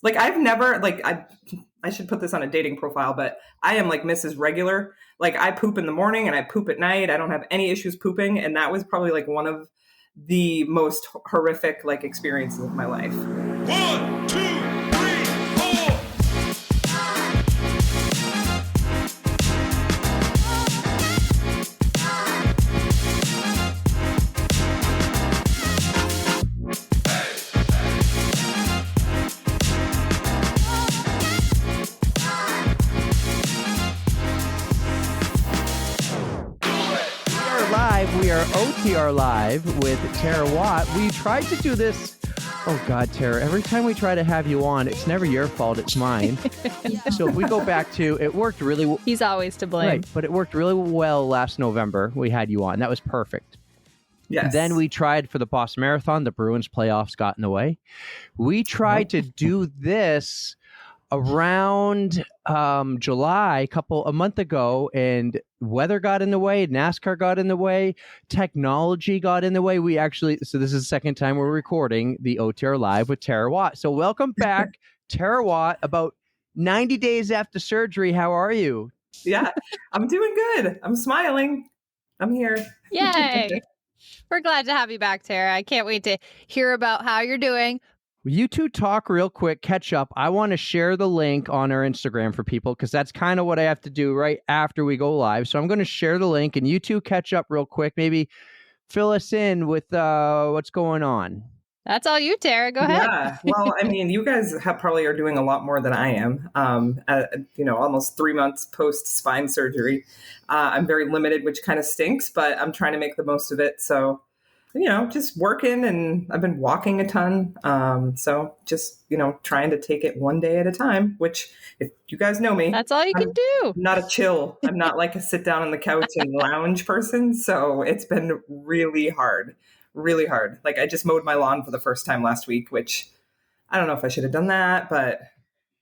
Like I've never, like I should put this on a dating profile, but I am like Mrs. Regular. Like I poop in the morning and I poop at night. I don't have any issues pooping. And that was probably like one of the most horrific like experiences of my life. 1, 2, 3, 4. We are OTR Live with Tara Watt. We tried to do this. Oh, God, Tara, every time we try to have you on, it's never your fault. It's mine. So if we go back to, it worked really well. He's always to blame. Right, but it worked really well last November. We had you on. That was perfect. Yes. Then we tried for the Boston Marathon. The Bruins playoffs got in the way. We tried to do this around July, a month ago, and weather got in the way, NASCAR got in the way, technology got in the way. So this is the second time we're recording the OTR Live with Tara Watt. So welcome back, Tara Watt, about 90 days after surgery. How are you? Yeah, I'm doing good. I'm smiling. I'm here. Yay. We're glad to have you back, Tara. I can't wait to hear about how you're doing. You two talk real quick, catch up. I want to share the link on our Instagram for people because that's kind of what I have to do right after we go live. So I'm going to share the link and you two catch up real quick. Maybe fill us in with what's going on. That's all you, Tara. Go ahead. Yeah. Well, I mean, you guys probably are doing a lot more than I am. Almost 3 months post spine surgery. I'm very limited, which kind of stinks, but I'm trying to make the most of it. So, just working, and I've been walking a ton. So just, trying to take it one day at a time, which if you guys know me, that's all you can do. I'm not a chill. I'm not like a sit down on the couch and lounge person. So it's been really hard. Like I just mowed my lawn for the first time last week, which I don't know if I should have done that, but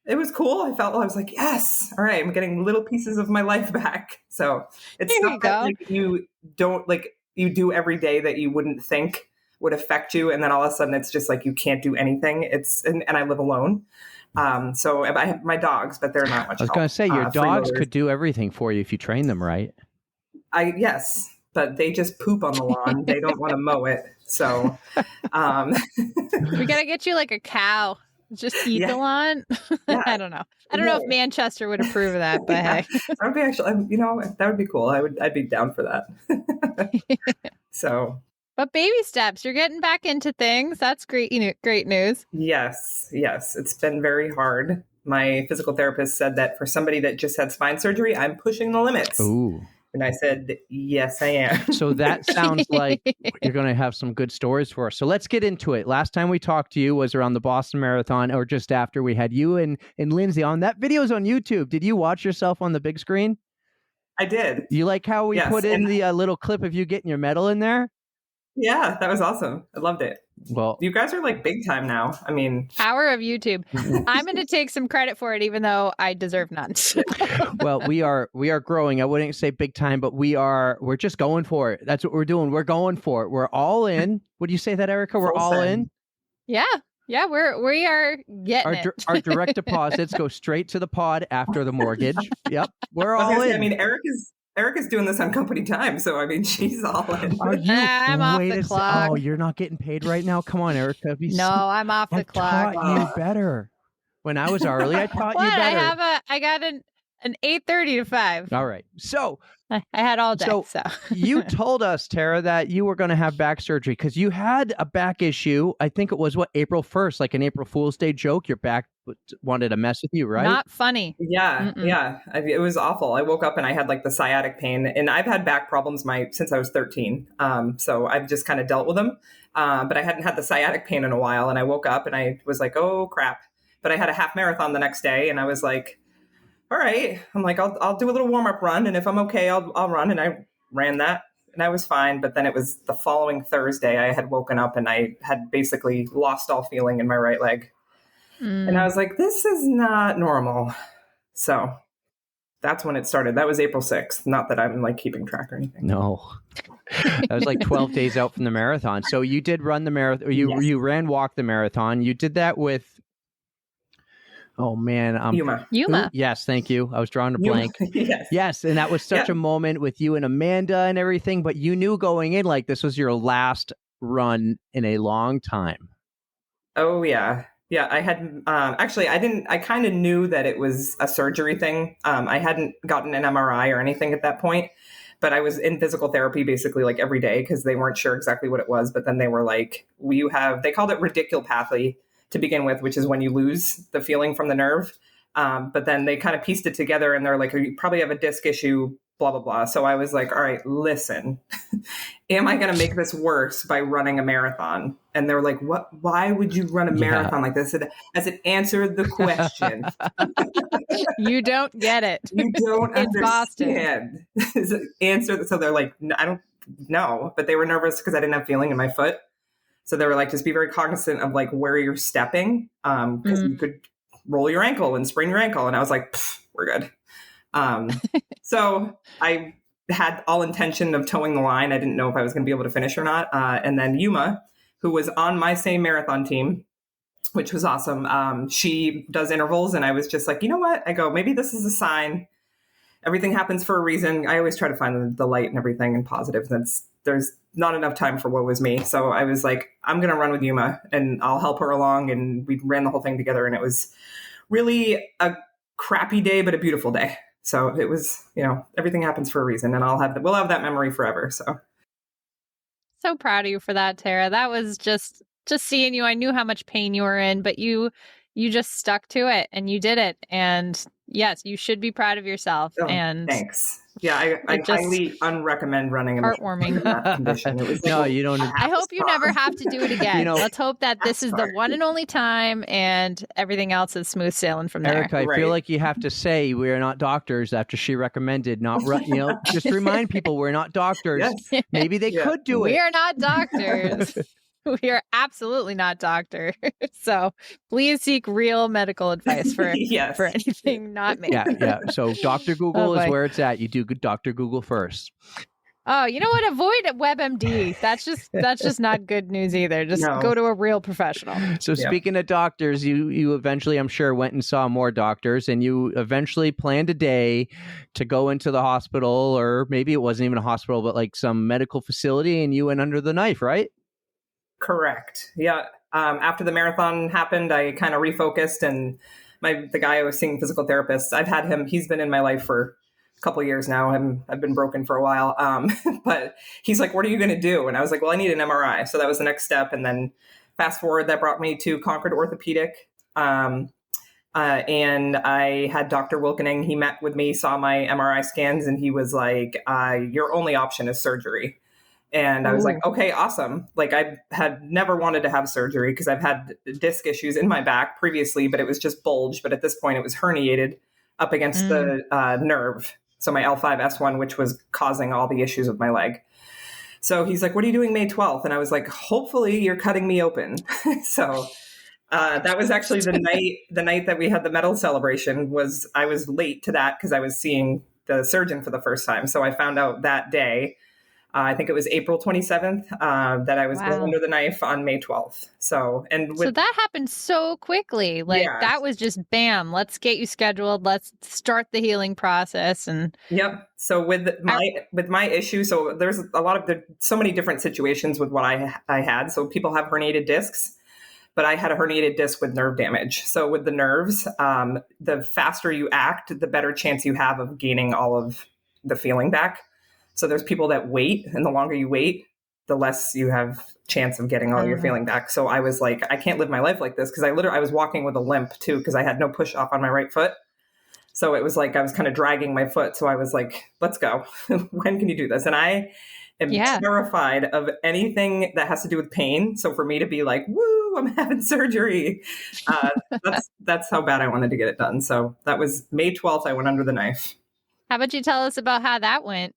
it was cool. I was like, yes, all right, I'm getting little pieces of my life back. So it's not that like you don't like you do every day that you wouldn't think would affect you. And then all of a sudden it's just like, you can't do anything. And I live alone. So I have my dogs, but they're not much I was going to say, your dogs freeloaders could do everything for you if you train them right. Yes, but they just poop on the lawn. They don't want to mow it. So we got to get you like a cow. Just eat the lawn. Yeah. I don't know. I don't know if Manchester would approve of that, but hey, that would be actually, that would be cool. I'd be down for that. So, but baby steps, you're getting back into things. That's great. Great news. Yes. It's been very hard. My physical therapist said that for somebody that just had spine surgery, I'm pushing the limits. Ooh. And I said, yes, I am. So that sounds like you're going to have some good stories for us. So let's get into it. Last time we talked to you was around the Boston Marathon, or just after. We had you and Lindsay on. That video's on YouTube. Did you watch yourself on the big screen? I did. You like how we put in the little clip of you getting your medal in there? Yeah, that was awesome. I loved it. Well, you guys are like big time now. I mean, power of YouTube. I'm going to take some credit for it, even though I deserve none. Well, we are growing. I wouldn't say big time, but we're just going for it. That's what we're doing. We're going for it. We're all in. Would you say that, Erica? We're all in. Yeah, we are getting it. Our direct deposits go straight to the pod after the mortgage. Yep, we're all in. I mean, Erica's doing this on company time, so I mean, she's all in. I'm off the clock. Oh, you're not getting paid right now? Come on, Erica. I'm off the clock. I taught you better. When I was early, I taught you better. I got an 8:30 to 5. All right. So I had all day. So. You told us, Tara, that you were going to have back surgery because you had a back issue. I think it was April 1st, like an April Fool's Day joke. Your back wanted to mess with you, right? Not funny. Yeah. Mm-mm. Yeah. It was awful. I woke up and I had like the sciatic pain, and I've had back problems since I was 13. So I've just kind of dealt with them. But I hadn't had the sciatic pain in a while, and I woke up and I was like, oh crap. But I had a half marathon the next day, and I was like, all right, I'm like, I'll do a little warm-up run, and if I'm okay, I'll run. And I ran that, and I was fine. But then it was the following Thursday, I had woken up, and I had basically lost all feeling in my right leg. And I was like, this is not normal. So that's when it started. That was April 6th. Not that I'm like keeping track or anything. No. That was like 12 days out from the marathon. So you did run the marathon. You ran walk the marathon. You did that with Oh man, Yuma. Yuma. Yes, thank you. I was drawing a Yuma. blank. Yes. Yes, and that was such a moment with you and Amanda and everything. But you knew going in like this was your last run in a long time. Oh yeah. Yeah, I had actually I kind of knew that it was a surgery thing. I hadn't gotten an MRI or anything at that point, but I was in physical therapy basically like every day because they weren't sure exactly what it was. But then they were like, they called it radiculopathy to begin with, which is when you lose the feeling from the nerve. But then they kind of pieced it together and they're like, you probably have a disc issue, blah, blah, blah. So I was like, all right, listen, am I going to make this worse by running a marathon? And they're like, what? Why would you run a marathon like this? I said, answer the question. You don't get it. You don't It's understand. Answer. So they're like, I don't know. But they were nervous because I didn't have feeling in my foot. So they were like, just be very cognizant of like where you're stepping because you could roll your ankle and sprain your ankle. And I was like, we're good. So I had all intention of towing the line. I didn't know if I was going to be able to finish or not. And then Yuma, who was on my same marathon team, which was awesome. She does intervals. And I was just like, you know what? I go, maybe this is a sign. Everything happens for a reason. I always try to find the light and everything and positive. There's not enough time for what was me. So I was like, I'm going to run with Yuma and I'll help her along. And we ran the whole thing together. And it was really a crappy day, but a beautiful day. So it was, everything happens for a reason, and we'll have that memory forever. So proud of you for that, Tara. That was just seeing you. I knew how much pain you were in, but you just stuck to it and you did it. And yes, you should be proud of yourself. And thanks. Yeah, I highly unrecommend running a heartwarming in that condition. It was no, you don't. I hope you never have to do it again. Let's hope that this is the one and only time, and everything else is smooth sailing from there. Erica, I feel like you have to say we are not doctors after she recommended not run. Just remind people we're not doctors. Yes. Maybe they could do it. We are not doctors. We are absolutely not doctors. So please seek real medical advice for anything not me. Yeah. So Dr. Google is where it's at. You do Dr. Google first. Oh, you know what? Avoid WebMD. That's just not good news either. Just go to a real professional. So speaking of doctors, you eventually, I'm sure, went and saw more doctors, and you eventually planned a day to go into the hospital, or maybe it wasn't even a hospital, but like some medical facility, and you went under the knife, right? Correct. Yeah. After the marathon happened, I kind of refocused, and the guy I was seeing, physical therapist, I've had him. He's been in my life for a couple of years now. I've been broken for a while. But he's like, what are you going to do? And I was like, well, I need an MRI. So that was the next step. And then fast forward, that brought me to Concord Orthopedic. And I had Dr. Wilkening. He met with me, saw my MRI scans, and he was like, your only option is surgery. And I was like, okay, awesome. Like I had never wanted to have surgery because I've had disc issues in my back previously, but it was just bulged. But at this point it was herniated up against the nerve. So my L5-S1, which was causing all the issues with my leg. So he's like, what are you doing May 12th? And I was like, hopefully you're cutting me open. So that was actually the night that we had the medal celebration. I was late to that because I was seeing the surgeon for the first time. So I found out that day. I think it was April 27th that I was going under the knife on May 12th. So that happened so quickly. That was just bam. Let's get you scheduled. Let's start the healing process. And yep. So with my issue, so there's so many different situations with what I had. So people have herniated discs, but I had a herniated disc with nerve damage. So with the nerves, the faster you act, the better chance you have of gaining all of the feeling back. So there's people that wait, and the longer you wait, the less you have chance of getting all your feeling back. So I was like, I can't live my life like this because I was walking with a limp too because I had no push off on my right foot. So it was like I was kind of dragging my foot. So I was like, let's go. When can you do this? And I am terrified of anything that has to do with pain. So for me to be like, woo, I'm having surgery. That's how bad I wanted to get it done. So that was May 12th. I went under the knife. How about you tell us about how that went?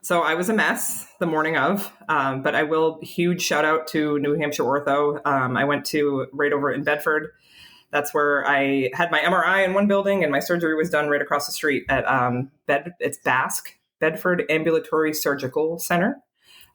So I was a mess the morning of, but I will huge shout out to New Hampshire Ortho. I went to right over in Bedford. That's where I had my MRI in one building and my surgery was done right across the street at it's Basque, Bedford Ambulatory Surgical Center.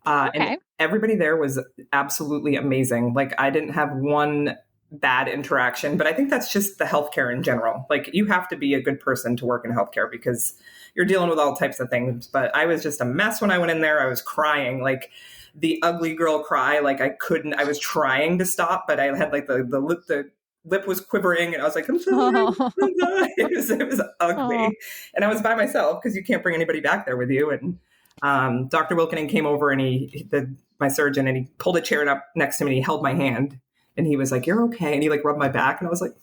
And everybody there was absolutely amazing. Like I didn't have one bad interaction, but I think that's just the healthcare in general. Like, you have to be a good person to work in healthcare because you're dealing with all types of things. But I was just a mess when I went in there. I was crying, like the ugly girl cry. Like, I was trying to stop, but I had like the lip was quivering, and I was like, I'm sorry. I'm sorry. It was ugly. And I was by myself because you can't bring anybody back there with you. And Dr. Wilkening came over, and my surgeon, and he pulled a chair up next to me, and he held my hand, and he was like, you're okay. And he like rubbed my back, and I was like,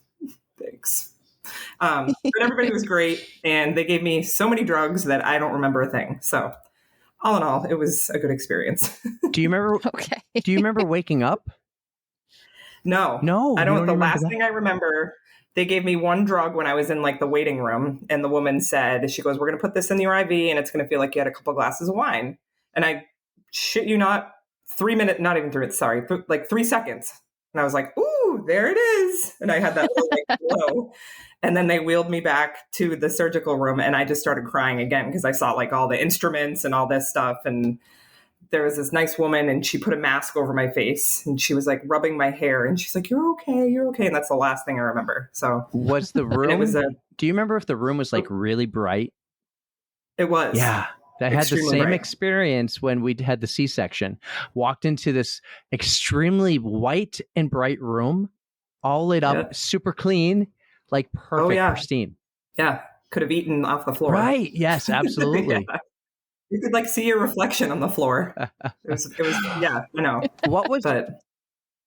thanks. But everybody was great, and they gave me so many drugs that I don't remember a thing. So all in all, it was a good experience. Do you remember? Okay. Do you remember waking up? No, I don't. The last thing I remember, they gave me one drug when I was in like the waiting room, and the woman said, she goes, we're going to put this in your IV, and it's going to feel like you had a couple glasses of wine. And I shit you not, 3 minutes, not even 3 minutes, sorry, like 3 seconds. And I was like, ooh, there it is. And I had that little like glow. And then they wheeled me back to the surgical room, and I just started crying again because I saw like all the instruments and all this stuff. And there was this nice woman, and she put a mask over my face, and she was like rubbing my hair, and she's like, you're okay, you're okay. And that's the last thing I remember. So was the room, do you remember if the room was like really bright? It was. Yeah. I had the same bright experience when we had the C-section. Walked into this extremely white and bright room, all lit up, super clean, like perfect, pristine. Yeah. Could have eaten off the floor. Right. Yes, absolutely. Yeah. You could like see your reflection on the floor. It was yeah, I know. What was but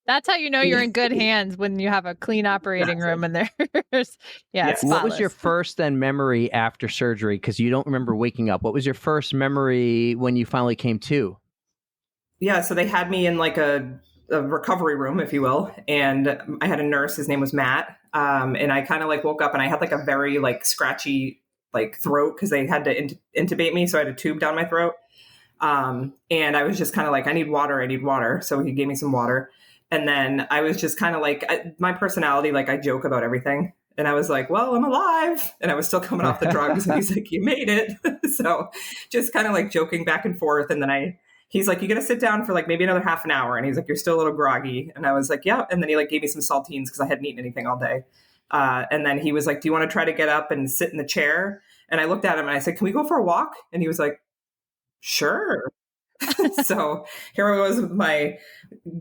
that's how you know you're in good hands, when you have a clean operating room and there's it's What was your first then memory after surgery? Because you don't remember waking up. What was your first memory when you finally came to? Yeah, so they had me in like a recovery room, if you will, and I had a nurse. His name was Matt, and I kind of like woke up, and I had like a very like scratchy like throat because they had to intubate me, so I had a tube down my throat, and I was just kind of like, I need water. So he gave me some water. And then I was just kind of like, my personality, like I joke about everything. And I was like, well, I'm alive. And I was still coming off the drugs. And he's like, you made it. So just kind of like joking back and forth. And then he's like, you got to sit down for like maybe another half an hour. And he's like, you're still a little groggy. And I was like, yeah. And then he like gave me some saltines because I hadn't eaten anything all day. And then he was like, do you want to try to get up and sit in the chair? And I looked at him and I said, can we go for a walk? And he was like, sure. So here I was with my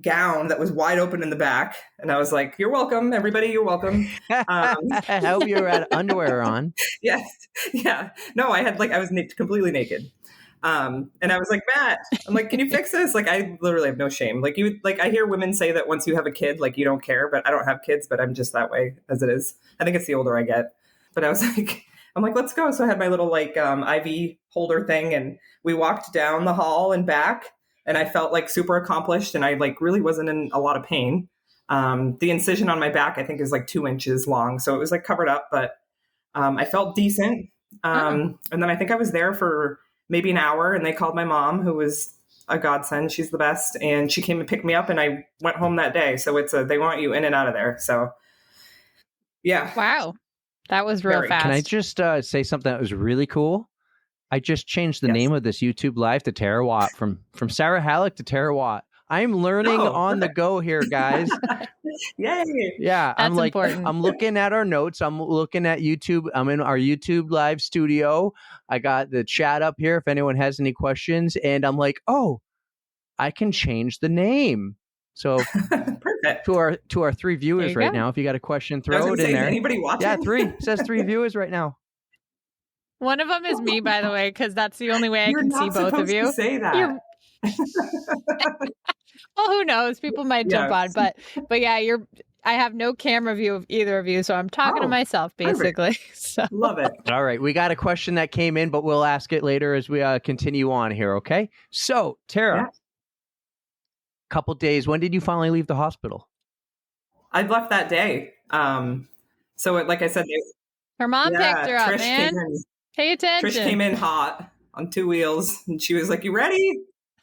gown that was wide open in the back, and I was like, you're welcome, everybody, you're welcome. I hope you had underwear on. Yes. Yeah. No, I was completely naked. And I was like, Matt, I'm like, can you fix this? Like, I literally have no shame. Like I hear women say that once you have a kid, like you don't care, but I don't have kids, but I'm just that way as it is. I think it's the older I get. But I was like, I'm like, let's go. So I had my little like IV holder thing, and we walked down the hall and back, and I felt like super accomplished, and I like really wasn't in a lot of pain. The incision on my back, I think, is like 2 inches long. So it was like covered up, but I felt decent. And then I think I was there for maybe an hour, and they called my mom, who was a godsend. She's the best. And she came and picked me up, and I went home that day. So they want you in and out of there. So yeah. Wow. That was real fast. Can I just say something that was really cool? I just changed the name of this YouTube live to Terawatt from Sarah Halleck to Terawatt. I'm learning on the go here, guys. Yay. Yeah. That's important. I'm looking at our notes. I'm looking at YouTube. I'm in our YouTube live studio. I got the chat up here if anyone has any questions. And I'm like, oh, I can change the name. So perfect. To our 3 viewers right now, if you got a question, throw it in there. Anybody watching? Yeah, 3. It says 3 viewers right now. One of them is me, by the way, because that's the only way I can see both of you. To say that. Well, who knows? People might jump on, but yeah, I have no camera view of either of you, so I'm talking to myself basically. So. Love it. All right, we got a question that came in, but we'll ask it later as we continue on here. Okay. So, Tara, couple days. When did you finally leave the hospital? I left that day. So like I said, her mom picked her up, Trish man. Pay attention. Trish came in hot on 2 wheels, and she was like, "You ready?"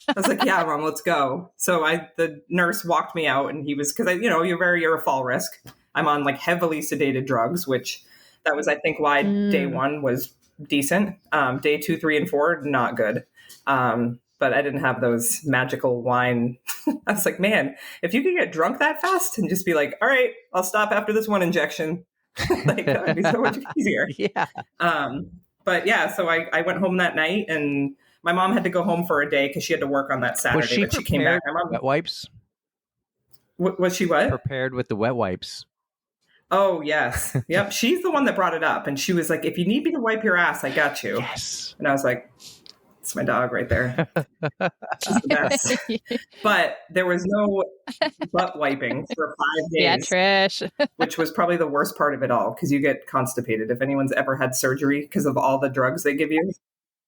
I was like, "Yeah, Mom, let's go." So the nurse walked me out, and he was, because you're a fall risk. I'm on like heavily sedated drugs, which that was, I think, why day 1 was decent. Day 2, 3, and 4, not good. but I didn't have those magical wine. I was like, man, if you could get drunk that fast and just be like, all right, I'll stop after this one injection. Like that would be so much easier. Yeah. But yeah, so I went home that night, and my mom had to go home for a day because she had to work on that Saturday. Was she but she came back. prepared with wet wipes? Was she what? Prepared with the wet wipes. Oh, yes. Yep. She's the one that brought it up. And she was like, if you need me to wipe your ass, I got you. Yes. And I was like, it's my dog right there. She's the best. But there was no butt wiping for 5 days. Yeah, Trish. Which was probably the worst part of it all because you get constipated. If anyone's ever had surgery because of all the drugs they give you.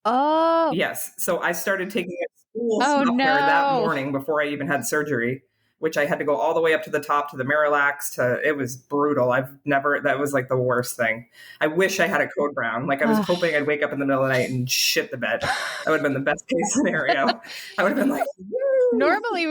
Oh. Yes. So I started taking a school Oh, smelter that no. morning before I even had surgery, which I had to go all the way up to the top to the Miralax. It was brutal. That was like the worst thing. I wish I had a code brown. Like I was hoping I'd wake up in the middle of the night and shit the bed. That would have been the best case scenario. I would have been like, woo! Normally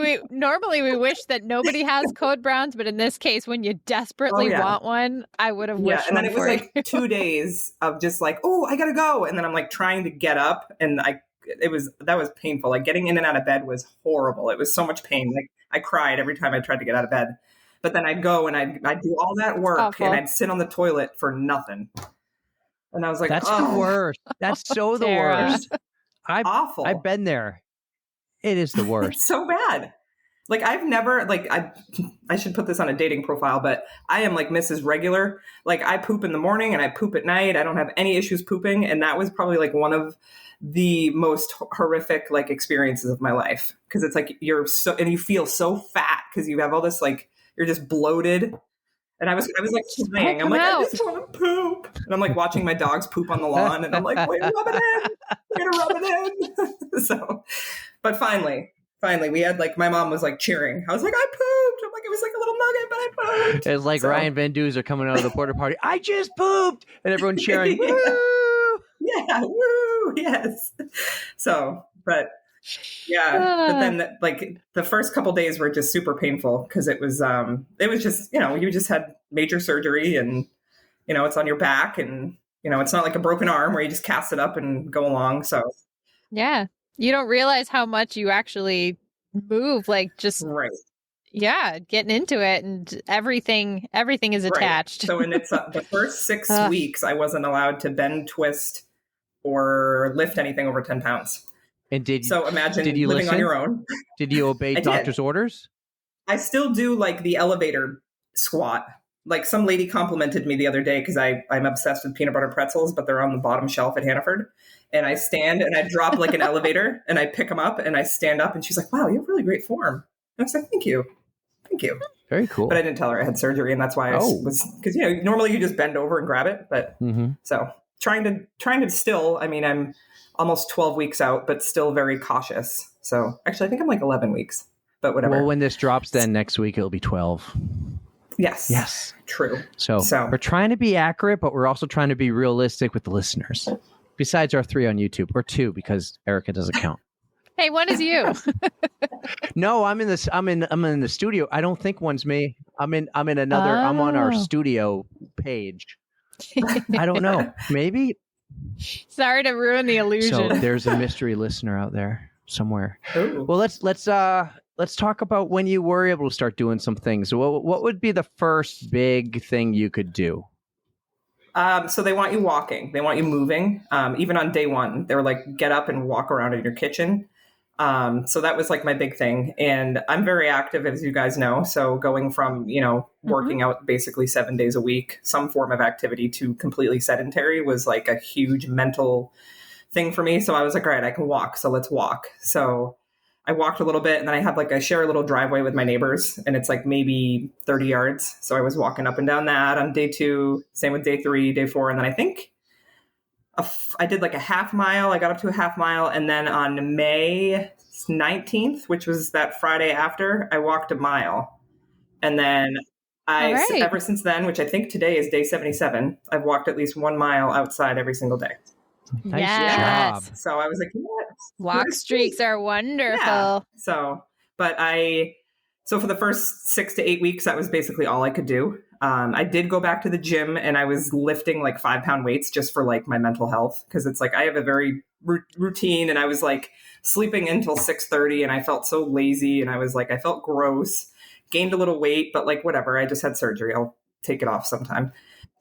we wish that nobody has code browns, but in this case, when you desperately want one, I would have wished. And then one it was for like you. 2 days of just like, oh, I gotta go, and then I'm like trying to get up, and that was painful. Like getting in and out of bed was horrible. It was so much pain. Like I cried every time I tried to get out of bed. But then I'd go and I'd do all that work Awful. and I'd sit on the toilet for nothing. And I was like, That's oh, the worst. That's so the Tara. worst. awful. I've been there. It is the worst. It's so bad. Like I've never I should put this on a dating profile, but I am like Mrs. Regular. Like I poop in the morning and I poop at night. I don't have any issues pooping. And that was probably like one of the most horrific like experiences of my life. Cause it's like you feel so fat because you have all this like, you're just bloated. And I was like crying. I'm like, I just want to poop. And I'm like watching my dogs poop on the lawn and I'm like, wait, rub it in. Way to rub it in. So, but finally, we had like, my mom was like cheering. I was like, I pooped. I'm like, it was like a little nugget, but I pooped. It's like Ryan Van Duzer coming out of the porta party. I just pooped. And everyone cheering. Yeah. Woo! Yeah. Woo. Yes. So, but yeah, but then like the first couple days were just super painful because it was just, you just had major surgery and, it's on your back and, it's not like a broken arm where you just cast it up and go along. So Yeah. You don't realize how much you actually move, like just right. Yeah, getting into it and everything is attached. Right. So and it's the first 6 weeks I wasn't allowed to bend, twist, or lift anything over 10 pounds. And imagine did you living listen? on your own. Did you obey doctor's orders? I still do like the elevator squat. Like some lady complimented me the other day because I'm obsessed with peanut butter pretzels, but they're on the bottom shelf at Hannaford. And I stand and I drop like an elevator and I pick them up and I stand up and she's like, wow, you have really great form. And I was like, thank you. Very cool. But I didn't tell her I had surgery and that's why I was, because, normally you just bend over and grab it. But so trying to still, I mean, I'm almost 12 weeks out, but still very cautious. So actually I think I'm like 11 weeks, but whatever. Well, when this drops then next week, it'll be 12. Yes. True. So we're trying to be accurate, but we're also trying to be realistic with the listeners. Besides our 3 on YouTube, or 2 because Erica doesn't count. Hey, one is you. No, I'm in the studio. I don't think one's me. I'm in another. I'm on our studio page. I don't know. Maybe. Sorry to ruin the illusion. So there's a mystery listener out there somewhere. Ooh. Well, let's talk about when you were able to start doing some things. What would be the first big thing you could do? So they want you walking. They want you moving. Even on day 1, they were like, get up and walk around in your kitchen. So that was like my big thing. And I'm very active, as you guys know. So going from, working out basically 7 days a week, some form of activity, to completely sedentary was like a huge mental thing for me. So I was like, all right, I can walk. So let's walk. So I walked a little bit and then I share a little driveway with my neighbors and it's like maybe 30 yards. So I was walking up and down that on day 2, same with day 3, day 4. And then I think I did like a half mile. I got up to a half mile. And then on May 19th, which was that Friday after, I walked a mile. And then ever since then, which I think today is day 77, I've walked at least 1 mile outside every single day. Nice Yes. job. So I was like, Walk streaks are wonderful. Yeah. So for the first 6 to 8 weeks, that was basically all I could do. I did go back to the gym and I was lifting like 5-pound weights just for like my mental health. Cause it's like, I have a very routine and I was like sleeping until 6:30 and I felt so lazy and I was like, I felt gross, gained a little weight, but like, whatever. I just had surgery. I'll take it off sometime.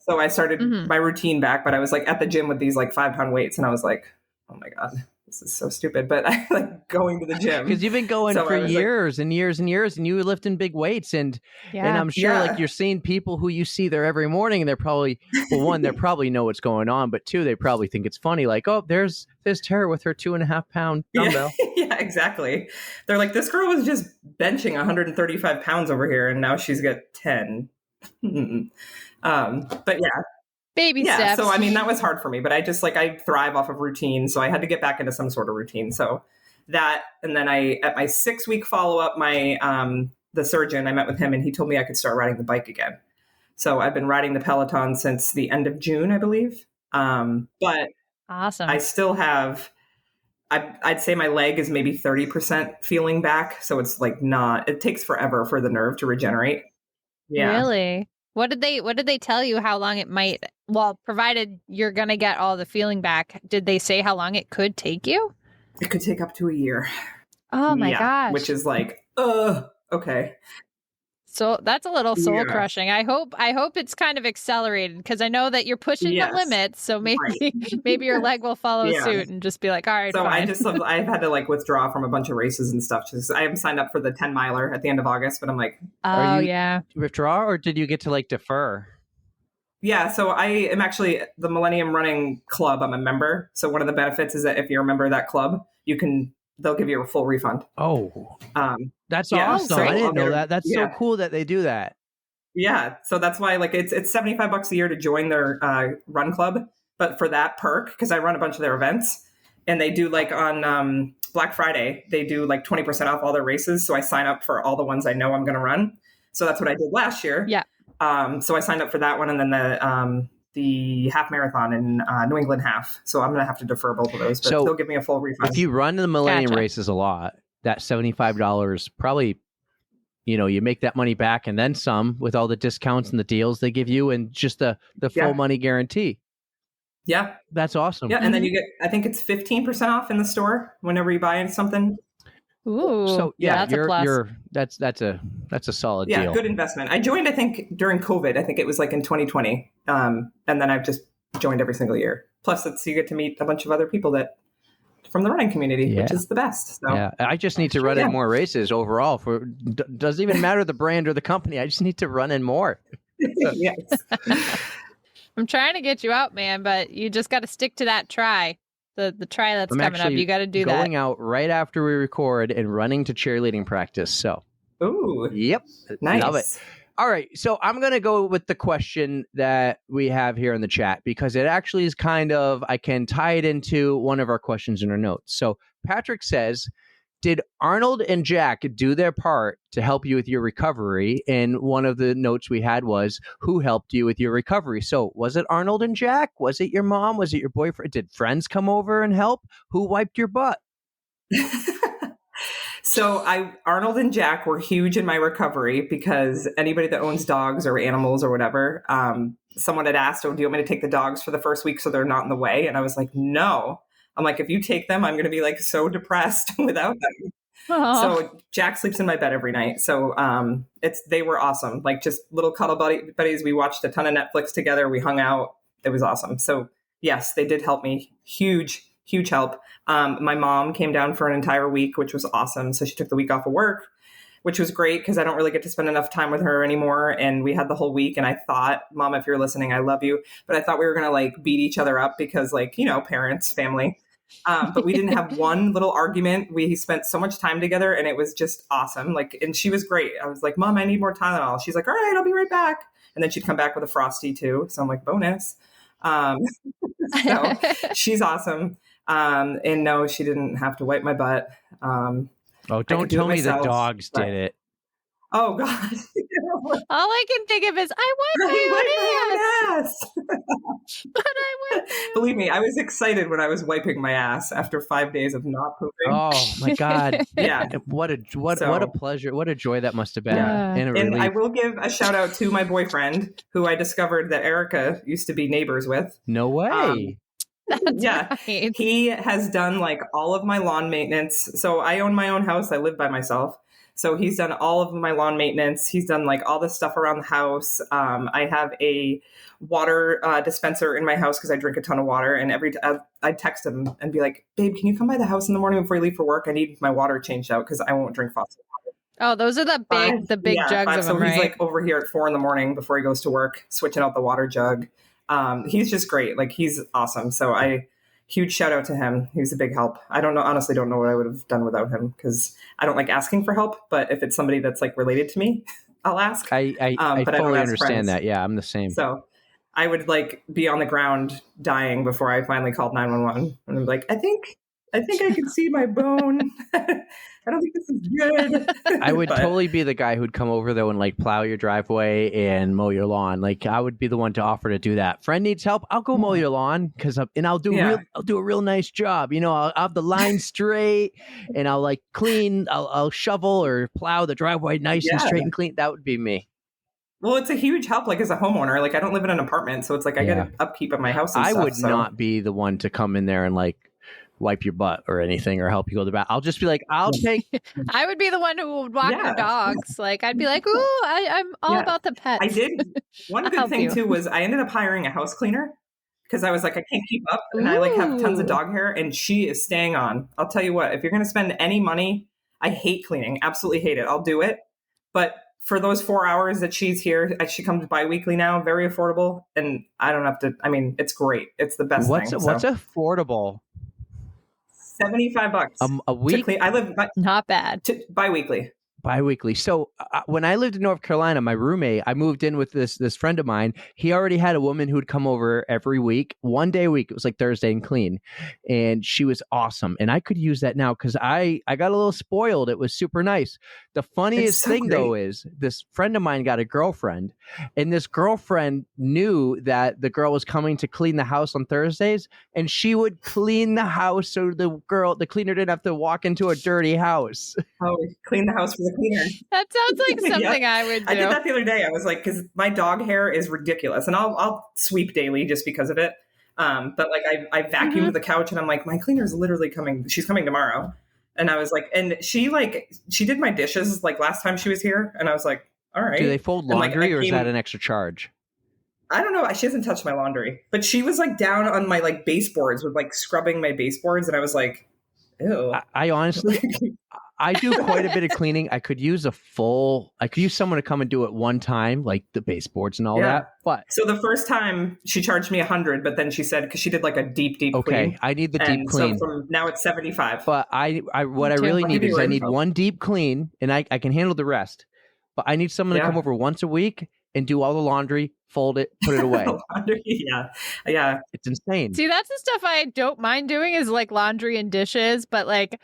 So I started my routine back, but I was like at the gym with these like 5-pound weights and I was like, oh my God, this is so stupid. But I like going to the gym. Because you've been going for years and years and years and you were lifting big weights. And I'm sure like you're seeing people who you see there every morning and they're probably, well, one, they probably know what's going on. But two, they probably think it's funny. Like, oh, there's Tara with her 2.5-pound dumbbell. Yeah, exactly. They're like, this girl was just benching 135 pounds over here and now she's got 10. But yeah. Baby steps. So I mean, that was hard for me, but I just like, I thrive off of routine. So I had to get back into some sort of routine. So that, and then at my 6-week follow-up, the surgeon, I met with him and he told me I could start riding the bike again. So I've been riding the Peloton since the end of June, I believe. But awesome. I still have, I'd say my leg is maybe 30% feeling back. So it's like it takes forever for the nerve to regenerate. Yeah. Really? What did they tell you how long it might, well, provided you're going to get all the feeling back, did they say how long it could take you? It could take up to a year. Oh my gosh. Which is like, okay. So that's a little soul crushing. I hope it's kind of accelerated because I know that you're pushing the limits. So maybe your leg will follow suit and just be like, all right. So fine. I've had to like withdraw from a bunch of races and stuff. I haven't signed up for the 10 miler at the end of August, but I'm like, withdraw or did you get to like defer? Yeah. So I am actually the Millennium Running Club. I'm a member. So one of the benefits is that if you're a member of that club, they'll give you a full refund. Oh, that's awesome. So I didn't know that. That's so cool that they do that. Yeah. So that's why like it's $75 a year to join their run club. But for that perk, because I run a bunch of their events and they do like on Black Friday, they do like 20% off all their races. So I sign up for all the ones I know I'm going to run. So that's what I did last year. Yeah. So I signed up for that one and then the half marathon in New England half. So I'm going to have to defer both of those, but they'll give me a full refund. If you run the Millennium races a lot, that $75 probably, you make that money back and then some with all the discounts and the deals they give you and just the full money guarantee. Yeah. That's awesome. Yeah. And then you get, I think it's 15% off in the store whenever you buy something. Ooh. So that's a plus. That's a solid deal. Yeah, good investment. I joined, I think, during COVID. I think it was like in 2020. And then I've just joined every single year. Plus, you get to meet a bunch of other people from the running community, which is the best. So. Yeah, I just need to run in more races overall. Doesn't even matter the brand or the company. I just need to run in more. Yes. I'm trying to get you out, man, but you just got to stick to that try. The try that's coming up. You got to do that. Going out right after we record and running to cheerleading practice. So. Ooh. Yep. Nice. Love it. All right. So I'm going to go with the question that we have here in the chat because it actually is I can tie it into one of our questions in our notes. So Patrick says, did Arnold and Jack do their part to help you with your recovery? And one of the notes we had was, who helped you with your recovery? So was it Arnold and Jack? Was it your mom? Was it your boyfriend? Did friends come over and help? Who wiped your butt? So Arnold and Jack were huge in my recovery because anybody that owns dogs or animals or whatever, someone had asked, do you want me to take the dogs for the first week so they're not in the way? And I was like, no. I'm like, if you take them, I'm going to be like so depressed without them. Aww. So Jack sleeps in my bed every night. So they were awesome. Like just little cuddle buddies. We watched a ton of Netflix together. We hung out. It was awesome. So yes, they did help me. Huge help. My mom came down for an entire week, which was awesome. So she took the week off of work, which was great because I don't really get to spend enough time with her anymore. And we had the whole week. And I thought, Mom, if you're listening, I love you. But I thought we were going to like beat each other up because like, parents, family. But we didn't have one little argument. We spent so much time together and it was just awesome. Like, and she was great. I was like, Mom, I need more Tylenol. She's like, all right, I'll be right back. And then she'd come back with a Frosty too. So I'm like, bonus. So she's awesome. And no, she didn't have to wipe my butt. Don't tell me the dogs did it. Oh God. All I can think of is I wiped my own ass. But I went Believe me, I was excited when I was wiping my ass after 5 days of not pooping. Oh my God. Yeah. What a So, pleasure. What a joy that must have been. yeah. And a And I relief. will give a shout out to my boyfriend, who I discovered that Erica used to be neighbors with. No way. That's Yeah. right. He has done like all of my lawn maintenance. So I own my own house. I live by myself. So he's done all of my lawn maintenance. He's done like all the stuff around the house. I have a water dispenser in my house because I drink a ton of water. And I'd text him and be like, babe, can you come by the house in the morning before you leave for work? I need my water changed out because I won't drink faucet. Oh, those are the big jugs of so them, he's right? like over here at 4 a.m. before he goes to work, switching out the water jug. He's just great. Like, he's awesome. So huge shout out to him. He was a big help. I honestly don't know what I would have done without him, because I don't like asking for help, but if it's somebody that's like related to me, I'll ask. I but I don't fully ask understand friends. that. Yeah, I'm the same. So I would like be on the ground dying before I finally called 911. And I'm like, I think I can see my bone. I don't think this is good. I would totally be the guy who'd come over though and like plow your driveway and mow your lawn. Like, I would be the one to offer to do that. Friend needs help, I'll go mow your lawn I'll do a real nice job. You know, I'll have the line straight and I'll like clean. I'll shovel or plow the driveway nice and straight and clean. That would be me. Well, it's a huge help, like, as a homeowner. Like, I don't live in an apartment, so it's like I get an upkeep of my house and I stuff. would not be the one to come in there and like wipe your butt or anything or help you go to the bath. I'll just be like, I'll take. I would be the one who would walk your dogs. Like, I'd be like, ooh, I'm all about the pets. I did. One good thing too was I ended up hiring a house cleaner because I was like, I can't keep up, and I like have tons of dog hair, and she is staying on. I'll tell you what, if you're going to spend any money, I hate cleaning, absolutely hate it. I'll do it, but for those 4 hours that she's here, she comes bi-weekly now, very affordable, and I don't have to. I mean, it's great. It's the best thing. What's affordable? $75 a week. I live not bad. Bi-weekly. Bi-weekly. So when I lived in North Carolina, my roommate, I moved in with this friend of mine. He already had a woman who'd come over every week, one day a week. It was like Thursday and clean. And she was awesome. And I could use that now because I got a little spoiled. It was super nice. The funniest thing, though, is this friend of mine got a girlfriend. And this girlfriend knew that the girl was coming to clean the house on Thursdays. And she would clean the house so the cleaner didn't have to walk into a dirty house. Oh, clean the house for the cleaner. That sounds like something I would do. I did that the other day. I was like, because my dog hair is ridiculous, and I'll sweep daily just because of it. But like I vacuumed the couch, and I'm like, my cleaner's literally coming. She's coming tomorrow, and I was like, and she did my dishes like last time she was here, and I was like, all right. Do they fold laundry, or is that an extra charge? I don't know. She hasn't touched my laundry, but she was like down on my like baseboards with like scrubbing my baseboards, and I was like, ew. I honestly. I do quite a bit of cleaning. I could use someone to come and do it one time, like the baseboards and all that. But so the first time she charged me $100, but then she said, because she did like a deep clean. Okay, I need the deep clean. So from now it's $75. But what I really need is I need one deep clean, and I can handle the rest. But I need someone to come over once a week and do all the laundry, fold it, put it away. Yeah. It's insane. See, that's the stuff I don't mind doing, is like laundry and dishes, but like,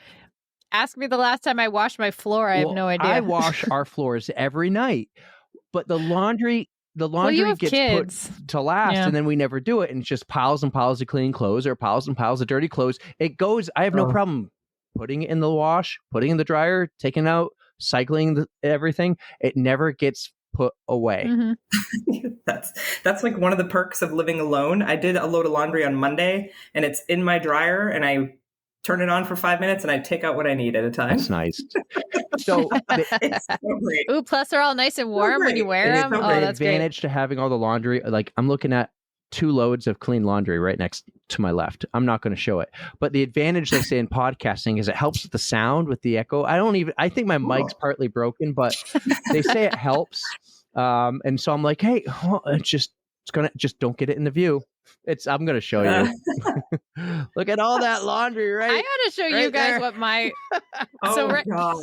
ask me the last time I washed my floor. I have no idea. I wash our floors every night, but the laundry gets put to last, and then we never do it, and it's just piles and piles of clean clothes or piles and piles of dirty clothes. It goes. I have no problem putting it in the wash, putting it in the dryer, taking out, cycling everything. It never gets put away. Mm-hmm. That's like one of the perks of living alone. I did a load of laundry on Monday, and it's in my dryer, and I turn it on for 5 minutes, and I take out what I need at a time. That's nice. So it's so great. Ooh, plus they're all nice and warm when you wear them. That's great. Advantage to having all the laundry. Like, I'm looking at 2 loads of clean laundry right next to my left. I'm not going to show it, but the advantage they say in podcasting is it helps with the sound, with the echo. I think my mic's partly broken, but they say it helps. And so I'm like, hey, just don't get it in the view. I'm going to show you. Look at all that laundry, right? I got to show you guys there. what my God.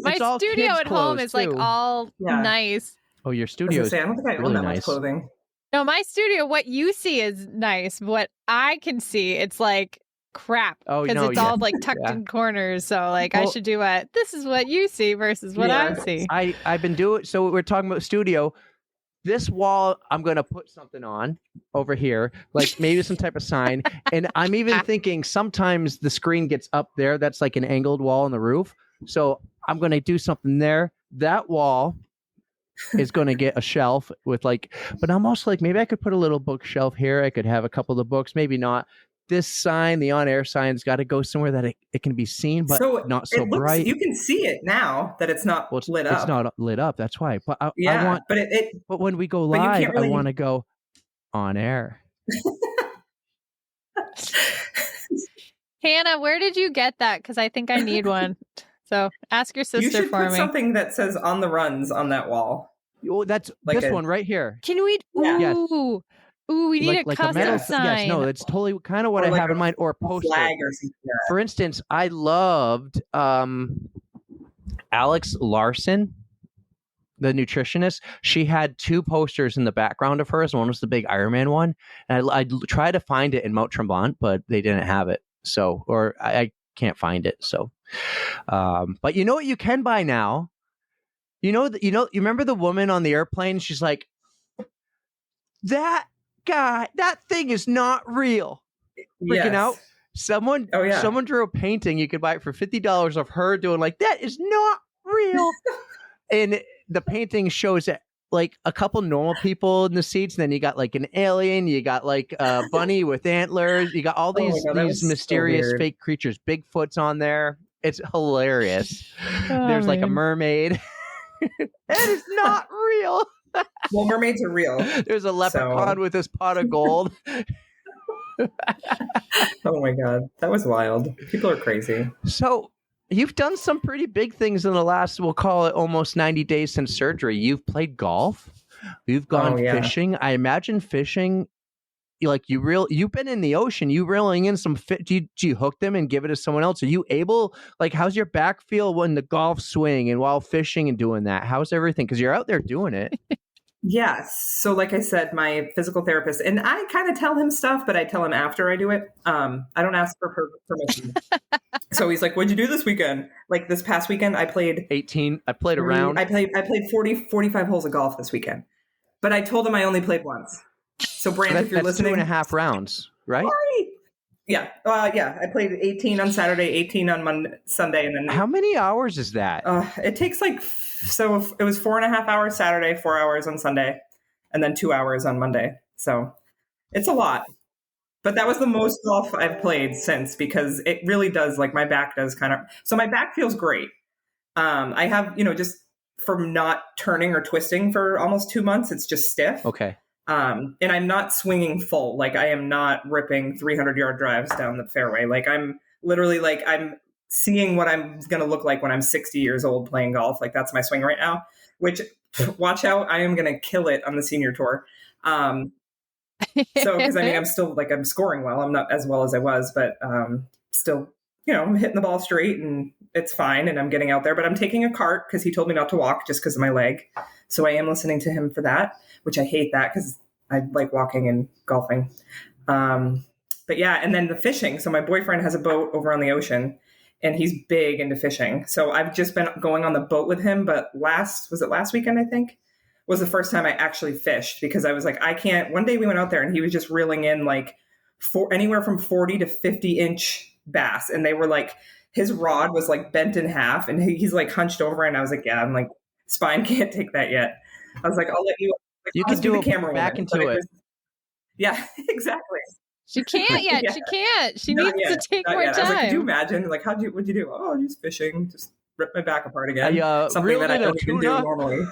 My studio at home is like all nice. Oh, your studio is I don't think I own that much clothing. No, my studio, what you see is nice. What I can see, it's like crap. Oh, because it's all like tucked in corners. So like I should do this is what you see versus what I see. I've been doing, so we're talking about studio. this wall I'm going to put something on over here, like maybe some type of sign. And I'm even thinking sometimes the screen gets up there. That's like an angled wall on the roof. So I'm going to do something there. That wall is going to get a shelf with like, but I'm also like, maybe I could put a little bookshelf here. I could have a couple of the books, maybe not. This sign, the on-air sign's got to go somewhere that it can be seen, but not so it looks, bright. You can see it now that it's not lit up. It's not lit up. That's why. But I want. But when we go but you live, can't really- I want to go on air. Hannah, where did you get that? Because I think I need one. So ask your sister You should for put me. something that says "on the runs" on that wall. Oh, that's Like this one right here. Can we? Yeah. Yes. Ooh, we need a custom metal sign. Yes, no, that's totally kind of what Or I like have in mind. Or a poster. Flag or something. Yeah. For instance, I loved Alex Larson, the nutritionist. She had 2 posters in the background of hers. One was the big Iron Man one, and I tried to find it in Mount Tremblant, but they didn't have it. So, or I can't find it. So, but you know what you can buy now? You remember the woman on the airplane? She's like, that guy, that thing is not real. Freaking out. Someone drew a painting. You could buy it for $50 of her doing like, that is not real. And the painting shows it like a couple normal people in the seats. And then you got like an alien. You got like a bunny with antlers. You got all these mysterious fake creatures. Bigfoot's on there. It's hilarious. There's like a mermaid. That is not real. Well, mermaids are real. There's a leprechaun with his pot of gold. Oh my God. That was wild. People are crazy. So you've done some pretty big things in the last, we'll call it almost 90 days since surgery. You've played golf. You've gone fishing. I imagine fishing, like you've been in the ocean, you reeling in some fit. Do you hook them and give it to someone else? Are you able, like, how's your back feel when the golf swing and while fishing and doing that? How's everything? Because you're out there doing it. Yes. So like I said, my physical therapist, and I kind of tell him stuff, but I tell him after I do it. I don't ask for permission. So he's like, what'd you do this weekend? Like this past weekend, I played 18. I played a round. I played 45 holes of golf this weekend, but I told him I only played once. So Brant, if you're listening, 2.5 rounds, right? Yeah. I played 18 on Saturday, 18 on Sunday. And then how many hours is that? It takes like, so it was 4.5 hours Saturday, 4 hours on Sunday, and then 2 hours on Monday. So it's a lot, but that was the most golf I've played since, because it really does, like, my back does kind of, so my back feels great. I have, just from not turning or twisting for almost 2 months, it's just stiff. Okay. And I'm not swinging full. Like, I am not ripping 300-yard drives down the fairway. Like, I'm literally, like, I'm seeing what I'm going to look like when I'm 60 years old playing golf. Like, that's my swing right now, which, watch out, I am going to kill it on the senior tour. So, because I mean, I'm still, like, I'm scoring well. I'm not as well as I was, but still, I'm hitting the ball straight and it's fine. And I'm getting out there, but I'm taking a cart because he told me not to walk just because of my leg. So I am listening to him for that, which I hate that because I like walking and golfing. But yeah, and then the fishing. So my boyfriend has a boat over on the ocean and he's big into fishing. So I've just been going on the boat with him. But last weekend, I think, was the first time I actually fished, because I was like, I can't. One day we went out there and he was just reeling in like anywhere from 40 to 50-inch bass. And they were like, his rod was like bent in half and he's like hunched over. And I was like, yeah, I'm like, spine can't take that yet. I was like, I'll let you. Like, you can do the camera back woman, into it. Yeah, exactly. She can't yet. Yeah. She can't. She needs to take more time. I was like, could you imagine? Like, what'd you do? Oh, just fishing. Just rip my back apart again. Something that I don't even do normally.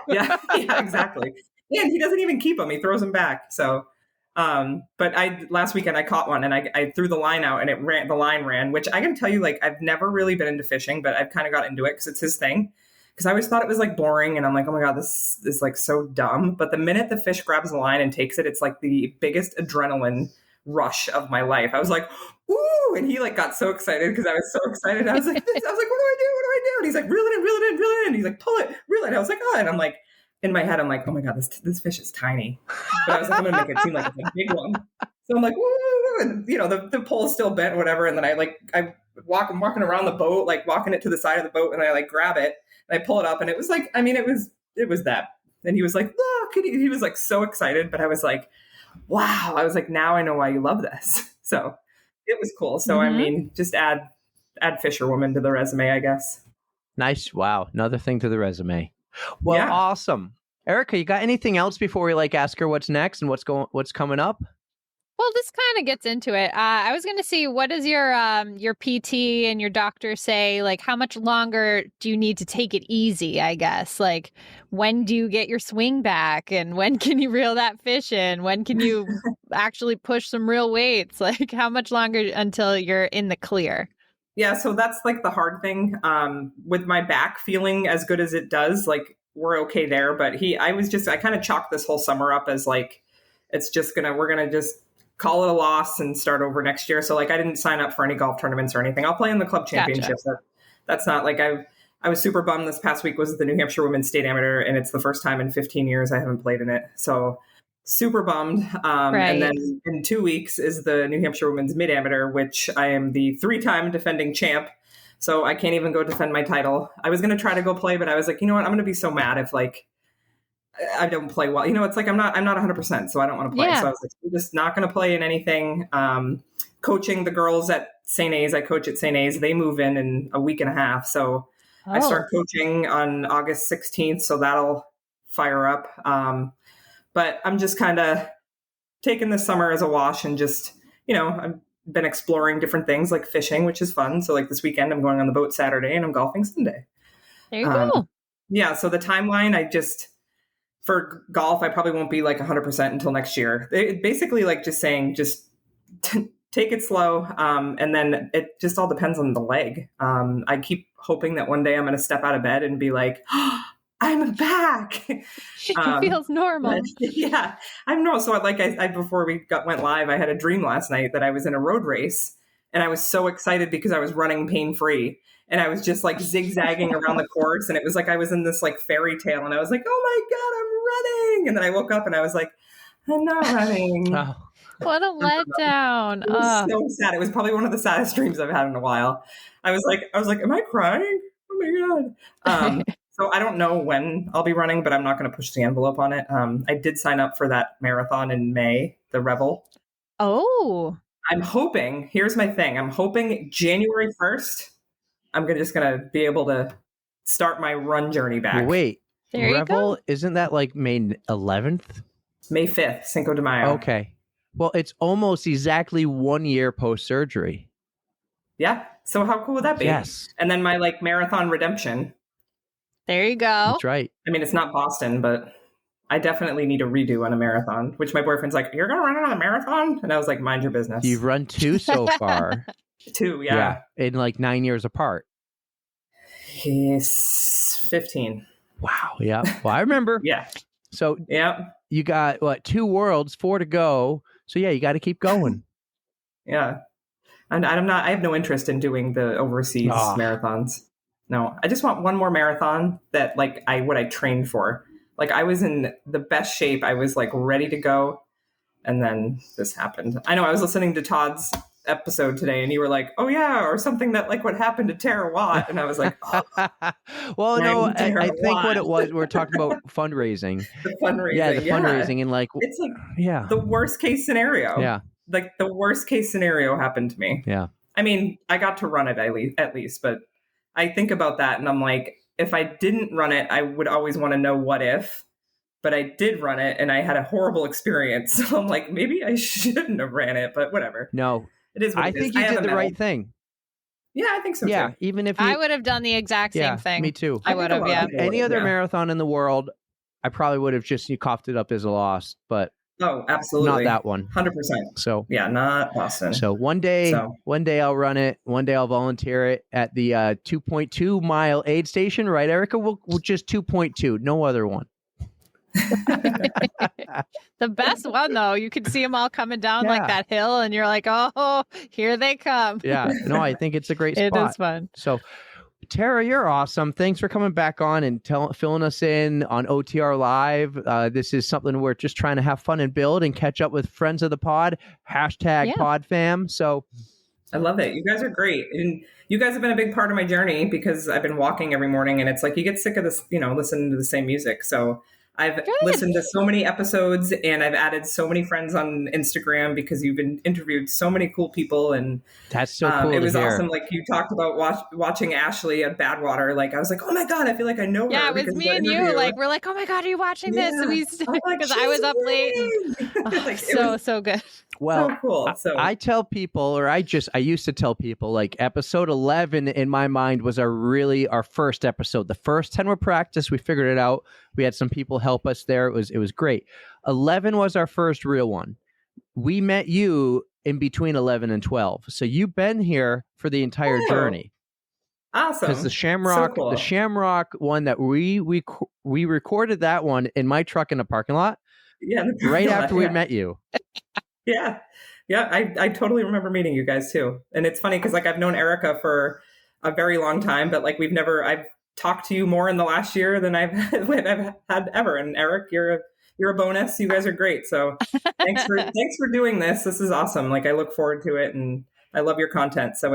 Yeah, exactly. And he doesn't even keep them. He throws them back. So, but last weekend I caught one and I threw the line out and the line ran, which I can tell you, like, I've never really been into fishing, but I've kind of got into it because it's his thing. Because I always thought it was like boring and I'm like, oh my God, this is like so dumb. But the minute the fish grabs the line and takes it, it's like the biggest adrenaline rush of my life. I was like, ooh, and he like got so excited because I was so excited. I was like, what do I do? And he's like, reel it in. He's like, pull it, reel it. I was like, oh, and I'm like, in my head, I'm like, oh my God, this fish is tiny. But I was like, I'm gonna make it seem like it's a big one. So I'm like, woo, and the pole's still bent or whatever. And then I'm walking around the boat, like walking it to the side of the boat, and I like grab it and I pull it up, and it was like, I mean, it was that And he was like, look, and he was like so excited, but I was like, wow. I was like, now I know why you love this. So it was cool. So, I mean, just add fisherwoman to the resume, I guess. Nice. Wow. Another thing to the resume. Well, Yeah. awesome. Erica, you got anything else before we like ask her what's next and what's coming up? Well, this kind of gets into it. I was going to see, what does your PT and your doctor say? Like, how much longer do you need to take it easy, I guess? Like, when do you get your swing back? And when can you reel that fish in? When can you actually push some real weights? Like, how much longer until you're in the clear? Yeah, so that's like the hard thing. With my back feeling as good as it does, like we're okay there. But I kind of chalked this whole summer up as like, we're gonna just call it a loss and start over next year. So like I didn't sign up for any golf tournaments or anything. I'll play in the club championships. Gotcha. That's not like I was super bummed. This past week was the New Hampshire Women's State Amateur, and it's the first time in 15 years I haven't played in it. So super bummed. Right. And then in 2 weeks is the New Hampshire Women's Mid Amateur, which I am the 3-time defending champ. So I can't even go defend my title. I was going to try to go play, but I was like, you know what? I'm going to be so mad if like I don't play well. You know, it's like I'm not 100%, so I don't want to play. Yeah. So I was like, I'm just not going to play in anything. Coaching the girls at St. A's, I coach at St. A's. They move in a week and a half. So I start coaching on August 16th, so that'll fire up. But I'm just kind of taking this summer as a wash and just, you know, I've been exploring different things like fishing, which is fun. So like this weekend, I'm going on the boat Saturday and I'm golfing Sunday. There you go. Yeah. So the timeline, for golf, I probably won't be like 100% until next year. It basically like just saying, take it slow. And then it just all depends on the leg. I keep hoping that one day I'm going to step out of bed and be like, oh, I'm back. It feels normal. Yeah, I'm no. So like I before we went live, I had a dream last night that I was in a road race and I was so excited because I was running pain free. And I was just like zigzagging around the course. And it was like I was in this like fairy tale. And I was like, oh my God, I'm running. And then I woke up and I was like, I'm not running. Oh. What a letdown. It was so sad. It was probably one of the saddest dreams I've had in a while. I was like, am I crying? Oh my God. So I don't know when I'll be running, but I'm not going to push the envelope on it. I did sign up for that marathon in May, the Revel. Oh. I'm hoping, here's my thing. I'm hoping January 1st, I'm just going to be able to start my run journey back. Wait, there Revel, isn't that like May 11th? May 5th, Cinco de Mayo. Okay. Well, it's almost exactly 1 year post-surgery. Yeah. So how cool would that be? Yes. And then my like marathon redemption. There you go. That's right. I mean, it's not Boston, but I definitely need a redo on a marathon, which my boyfriend's like, you're going to run another marathon? And I was like, mind your business. You've run 2 so far. 2, yeah. In like 9 years apart. He's 15. Wow. Yeah. Well, I remember. Yeah. So yeah, you got 2 worlds, 4 to go. So yeah, you got to keep going. Yeah. And I have no interest in doing the overseas marathons. No, I just want one more marathon that like I trained for. Like I was in the best shape. I was like ready to go. And then this happened. I know I was listening to Todd's episode today and you were like, oh yeah, or something that like what happened to Tara Watt. And I was like, oh, well, no, I think Watt. what it was, we're talking about fundraising. The fundraising. Yeah, the fundraising and like, it's like the worst case scenario. Yeah. Like the worst case scenario happened to me. Yeah. I mean, I got to run it at least, but I think about that and I'm like, if I didn't run it, I would always want to know what if. But I did run it and I had a horrible experience. So I'm like, maybe I shouldn't have ran it, but whatever. No. It is what I think you did the right thing. Yeah, I think so too. Yeah, even if I would have done the exact same thing. Me too. I would have, yeah. Any other marathon in the world, I probably would have just coughed it up as a loss, but absolutely. Not that one. 100%. So yeah, not Boston. So one day I'll run it. One day I'll volunteer it at the 2.2 mile aid station, right, Erica? We'll just 2.2, no other one. The best one though, you can see them all coming down like that hill and you're like, oh, here they come. Yeah, no, I think it's a great spot. It is fun. So Tara, you're awesome. Thanks for coming back on and filling us in on OTR Live. This is something we're just trying to have fun and build and catch up with friends of the pod, #PodFam. So I love it. You guys are great. And you guys have been a big part of my journey because I've been walking every morning and it's like you get sick of this, listening to the same music. So I've listened to so many episodes, and I've added so many friends on Instagram because you've interviewed so many cool people. And That's so cool. It was to hear. awesome. Like you talked about watching Ashley at Badwater. Like I was like, oh my God, I feel like I know her. Yeah, it was me and you. Like we're like, oh my God, are you watching this? Because I was up late. And, so good. Well, so cool. I tell people, or I used to tell people, like episode 11 in my mind was our first episode. The first 10 were practice. We figured it out. We had some people help us there. It was great. 11 was our first real one. We met you in between 11 and 12. So you've been here for the entire journey. Awesome. Because the Shamrock one that we recorded that one in my truck in the parking lot. Yeah. Right after we met you. Yeah. I totally remember meeting you guys too. And it's funny because like I've known Erica for a very long time, but like I've talked to you more in the last year than I've had ever. And Eric, you're a bonus. You guys are great. So thanks for doing this. This is awesome. Like I look forward to it, and I love your content. So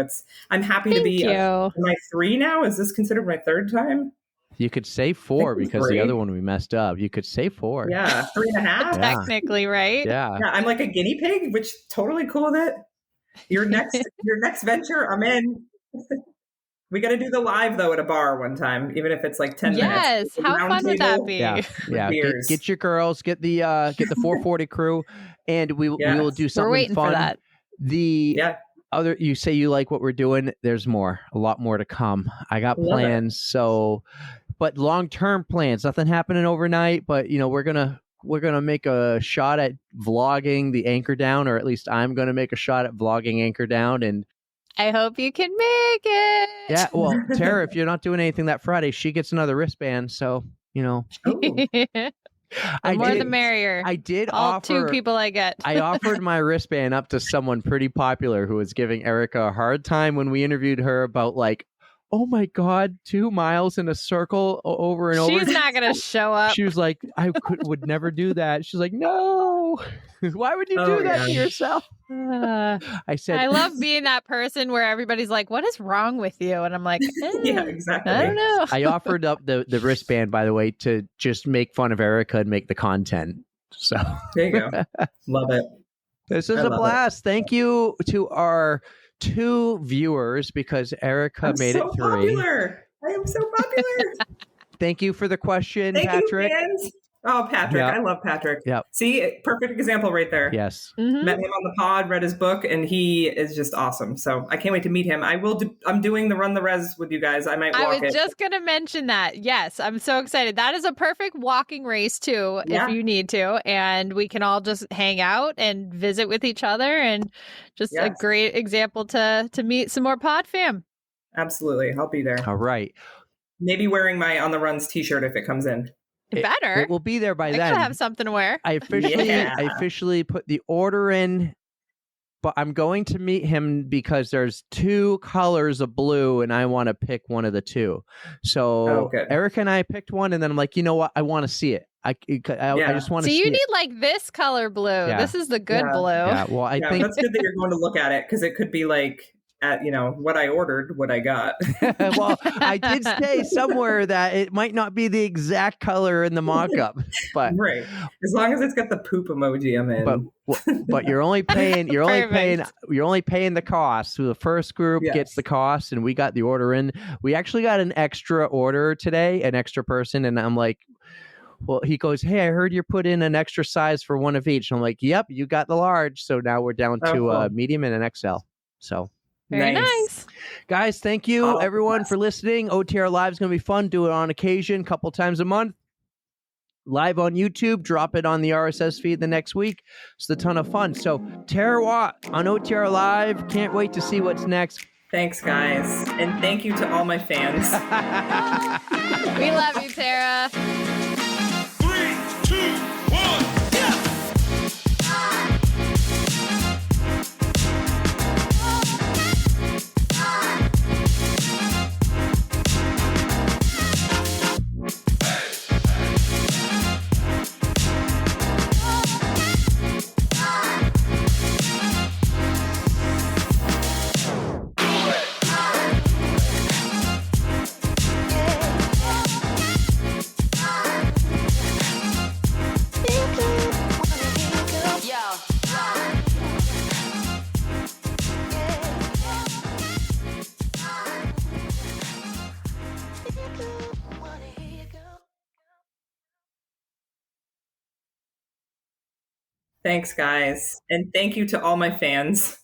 I'm happy to be. Am I 3 now? Is this considered my 3rd time? You could say 4 because the other one we messed up. You could say 4. Yeah, 3.5. Technically, right? Yeah. I'm like a guinea pig, which totally cool with it. Your next venture, I'm in. We got to do the live though at a bar one time, even if it's like 10 minutes. Yes, how fun would that be? Yeah. Get your girls, get the 440 crew, and we will do something We're waiting fun. for that. You say you like what we're doing. There's a lot more to come. I got plans, but long-term plans. Nothing happening overnight, but we're gonna make a shot at vlogging the Anchor Down, or at least I'm gonna make a shot at vlogging Anchor Down, and I hope you can make it. Yeah, well, Tara, if you're not doing anything that Friday, she gets another wristband. So, the more the merrier. I did all offer 2 people I get. I offered my wristband up to someone pretty popular who was giving Erica a hard time when we interviewed her about like, oh my God, 2 miles in a circle over and over. She's not going to show up. She was like, would never do that. She's like, no. Why would you do that to yourself? I said, I love being that person where everybody's like, what is wrong with you? And I'm like, yeah, exactly. I don't know. I offered up the wristband, by the way, to just make fun of Erica and make the content. So there you go. Love it. This is a blast. Thank you to our 2 viewers because Erica made it 3. Popular. I am so popular. Thank you for the question, Thank Patrick. You, fans. Oh, Patrick. Yep. I love Patrick. Yep. See, perfect example right there. Yes. Mm-hmm. Met him on the pod, read his book, and he is just awesome. So I can't wait to meet him. I'm doing the Run the Res with you guys. I might walk it. I was just going to mention that. Yes, I'm so excited. That is a perfect walking race too, if you need to. And we can all just hang out and visit with each other, and just a great example to meet some more pod fam. Absolutely. I'll be there. All right. Maybe wearing my On the Runs t-shirt if it comes in. Better. It will be there by then. I have something to wear. I officially put the order in, but I'm going to meet him because there's 2 colors of blue and I want to pick one of the 2. So Erica and I picked one, and then I'm like, you know what? I want to see it. I just want to see it. So you need like this color blue. Yeah. This is the good blue. Yeah, well, I think that's good that you're going to look at it, because it could be like, at what I ordered, what I got. Well, I did say somewhere that it might not be the exact color in the mock-up, but right, as long as it's got the poop emoji, I'm in. But you're only paying the cost. So the first group gets the cost, and we got the order in. We actually got an extra order today, an extra person, and I'm like, well, he goes, hey, I heard you put in an extra size for one of each. And I'm like, yep, you got the large. So now we're down to medium and an XL. So. Very nice. Guys, thank you everyone for listening. OTR Live is going to be fun. Do it on occasion, a couple times a month. Live on YouTube. Drop it on the RSS feed the next week. It's a ton of fun. So, Tara Watt on OTR Live. Can't wait to see what's next. Thanks, guys. And thank you to all my fans. We love you, Tara. 3, 2, 1. Thanks, guys. And thank you to all my fans.